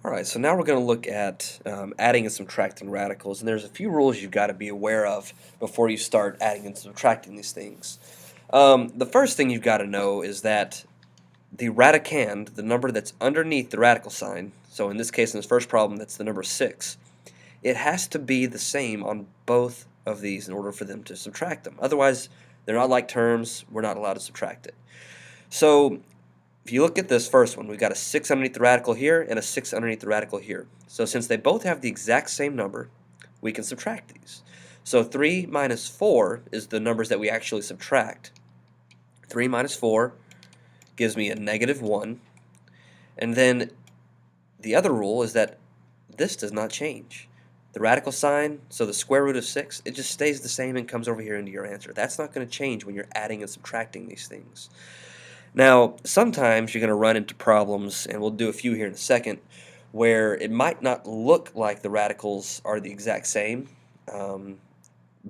Alright, so now we're going to look at adding and subtracting radicals, and there's a few rules you've got to be aware of before you start adding and subtracting these things. The first thing you've got to know is that the radicand, the number that's underneath the radical sign, so in this case, in this first problem, that's the number 6, it has to be the same on both of these in order for them to subtract them. Otherwise, they're not like terms, we're not allowed to subtract it. So if you look at this first one, we've got a 6 underneath the radical here and a 6 underneath the radical here. So since they both have the exact same number, we can subtract these. So 3 minus 4 is the numbers that we actually subtract. 3 minus 4 gives me a negative 1. And then the other rule is that this does not change. The radical sign, so the square root of 6, it just stays the same and comes over here into your answer. That's not going to change when you're adding and subtracting these things. Now, sometimes you're going to run into problems, and we'll do a few here in a second, where it might not look like the radicals are the exact same,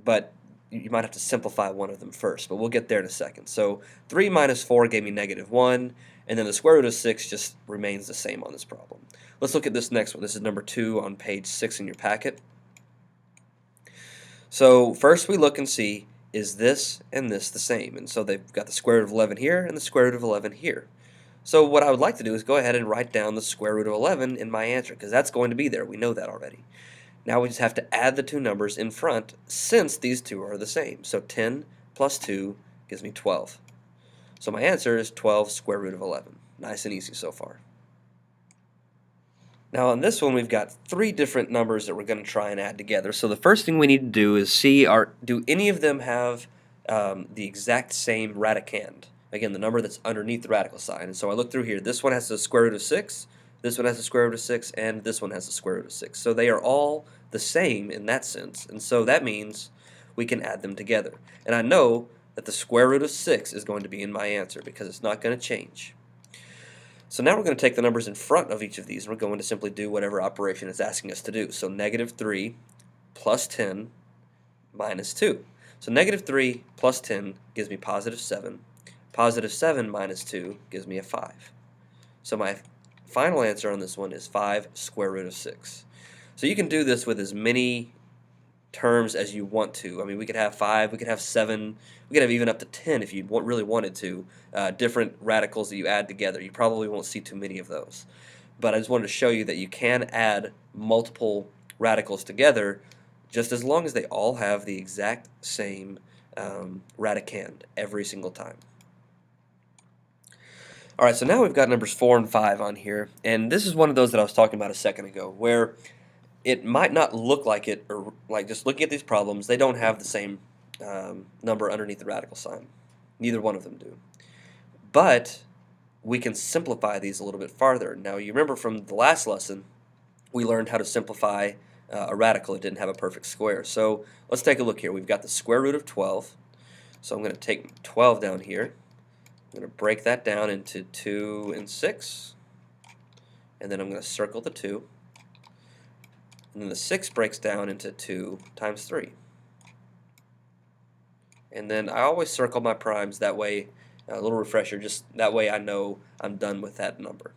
but you might have to simplify one of them first, but we'll get there in a second. So 3 minus 4 gave me negative 1, and then the square root of 6 just remains the same on this problem. Let's look at this next one. This is number 2 on page 6 in your packet. So first we look and see, is this and this the same? And so they've got the square root of 11 here and the square root of 11 here. So what I would like to do is go ahead and write down the square root of 11 in my answer, because that's going to be there. We know that already. Now we just have to add the two numbers in front since these two are the same. So 10 plus 2 gives me 12. So my answer is 12 square root of 11. Nice and easy so far. Now on this one we've got 3 different numbers that we're going to try and add together. So the first thing we need to do is see, do any of them have the exact same radicand? Again, the number that's underneath the radical sign. And so I look through here. This one has the square root of 6, this one has the square root of 6, and this one has the square root of 6. So they are all the same in that sense. And so that means we can add them together. And I know that the square root of 6 is going to be in my answer because it's not going to change. So now we're going to take the numbers in front of each of these, and we're going to simply do whatever operation it's asking us to do. So negative 3 plus 10 minus 2. So negative 3 plus 10 gives me positive 7. Positive 7 minus 2 gives me a 5. So my final answer on this one is 5 square root of 6. So you can do this with as many terms as you want to. I mean, we could have 5, we could have 7, we could have even up to 10 if you really wanted to. Different radicals that you add together. You probably won't see too many of those. But I just wanted to show you that you can add multiple radicals together just as long as they all have the exact same radicand every single time. Alright, so now we've got numbers 4 and 5 on here, and this is one of those that I was talking about a second ago, where it might not look like it, or like just looking at these problems, they don't have the same number underneath the radical sign. Neither one of them do. But we can simplify these a little bit farther. Now you remember from the last lesson, we learned how to simplify a radical that didn't have a perfect square. So let's take a look here. We've got the square root of 12. So I'm going to take 12 down here. I'm going to break that down into 2 and 6. And then I'm going to circle the 2. And then the 6 breaks down into 2 times 3. And then I always circle my primes, that way, a little refresher, just that way I know I'm done with that number.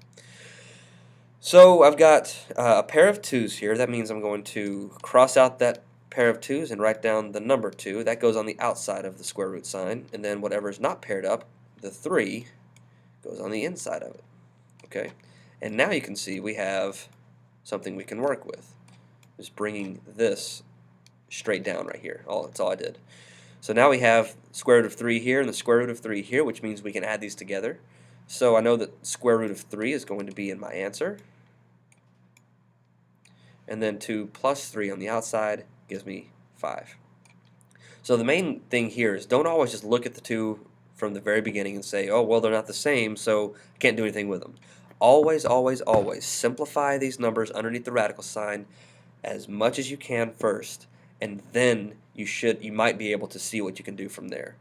So I've got a pair of 2's here. That means I'm going to cross out that pair of 2's and write down the number 2. That goes on the outside of the square root sign. And then whatever is not paired up, the 3, goes on the inside of it. Okay? And now you can see we have something we can work with. Just bringing this straight down right here. That's all I did. So now we have square root of 3 here and the square root of 3 here, which means we can add these together. So I know that square root of 3 is going to be in my answer. And then 2 plus 3 on the outside gives me 5. So the main thing here is don't always just look at the two from the very beginning and say, oh, well, they're not the same, so I can't do anything with them. Always, always, always simplify these numbers underneath the radical sign as much as you can first, and then you might be able to see what you can do from there.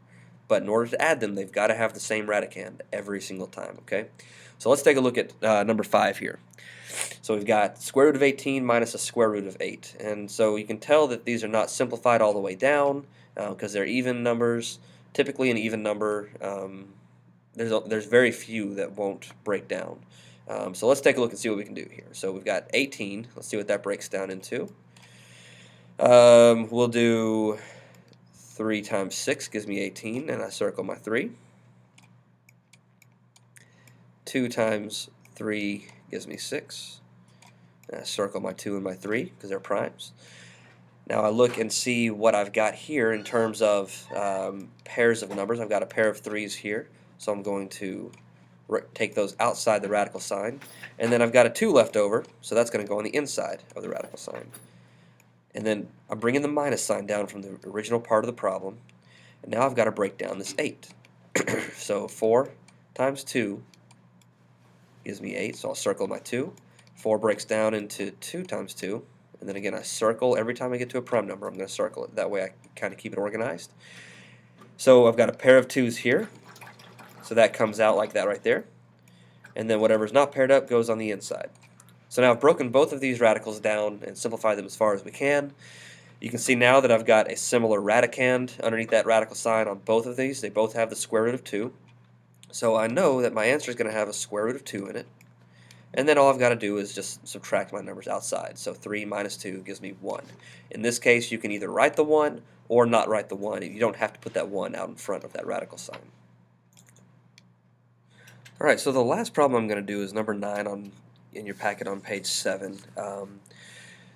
But in order to add them, they've got to have the same radicand every single time, okay? So let's take a look at number 5 here. So we've got square root of 18 minus a square root of 8. And so you can tell that these are not simplified all the way down because they're even numbers. Typically an even number, there's very few that won't break down. So let's take a look and see what we can do here. So we've got 18. Let's see what that breaks down into. We'll do 3 times 6 gives me 18, and I circle my 3. 2 times 3 gives me 6. And I circle my 2 and my 3 because they're primes. Now I look and see what I've got here in terms of pairs of numbers. I've got a pair of 3's here, so I'm going to take those outside the radical sign. And then I've got a 2 left over, so that's going to go on the inside of the radical sign. And then I'm bringing the minus sign down from the original part of the problem. And now I've got to break down this 8. So 4 times 2 gives me 8, so I'll circle my 2. 4 breaks down into 2 times 2. And then again, I circle every time I get to a prime number. I'm going to circle it. That way I kind of keep it organized. So I've got a pair of 2's here. So that comes out like that right there. And then whatever's not paired up goes on the inside. So now I've broken both of these radicals down and simplified them as far as we can. You can see now that I've got a similar radicand underneath that radical sign on both of these. They both have the square root of 2. So I know that my answer is going to have a square root of 2 in it. And then all I've got to do is just subtract my numbers outside. So 3 minus 2 gives me 1. In this case, you can either write the 1 or not write the 1. You don't have to put that 1 out in front of that radical sign. Alright, so the last problem I'm going to do is number 9 in your packet on page 7.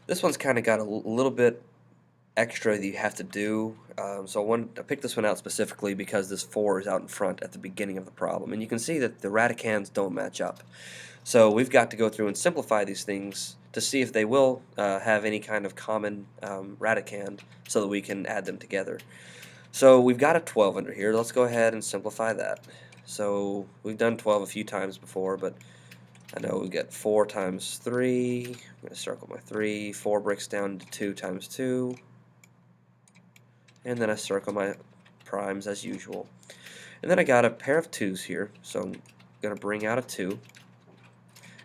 This one's kind of got a little bit extra that you have to do. So I picked this one out specifically because this 4 is out in front at the beginning of the problem. And you can see that the radicands don't match up. So we've got to go through and simplify these things to see if they will have any kind of common radicand so that we can add them together. So we've got a 12 under here. Let's go ahead and simplify that. So we've done 12 a few times before, but I know we get 4 times 3. I'm going to circle my 3. 4 breaks down to 2 times 2. And then I circle my primes as usual. And then I got a pair of 2's here, so I'm going to bring out a 2.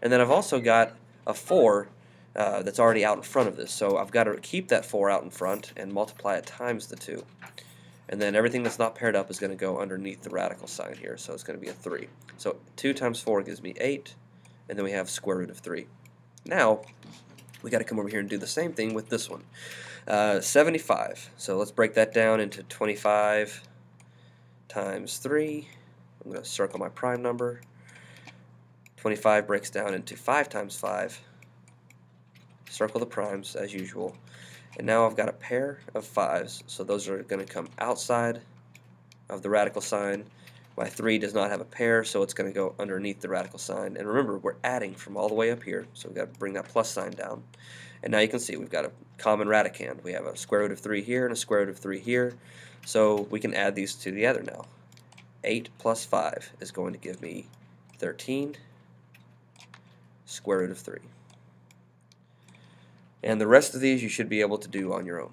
And then I've also got a 4 that's already out in front of this, so I've got to keep that 4 out in front and multiply it times the 2. And then everything that's not paired up is going to go underneath the radical sign here, so it's going to be a 3. So 2 times 4 gives me 8, and then we have square root of 3. Now, we got to come over here and do the same thing with this one. 75. So let's break that down into 25 times 3. I'm going to circle my prime number. 25 breaks down into 5 times 5. Circle the primes as usual. And now I've got a pair of 5's, so those are going to come outside of the radical sign. My 3 does not have a pair, so it's going to go underneath the radical sign. And remember, we're adding from all the way up here, so we've got to bring that plus sign down. And now you can see we've got a common radicand. We have a square root of 3 here and a square root of 3 here, so we can add these two together now. 8 plus 5 is going to give me 13 square root of 3. And the rest of these you should be able to do on your own.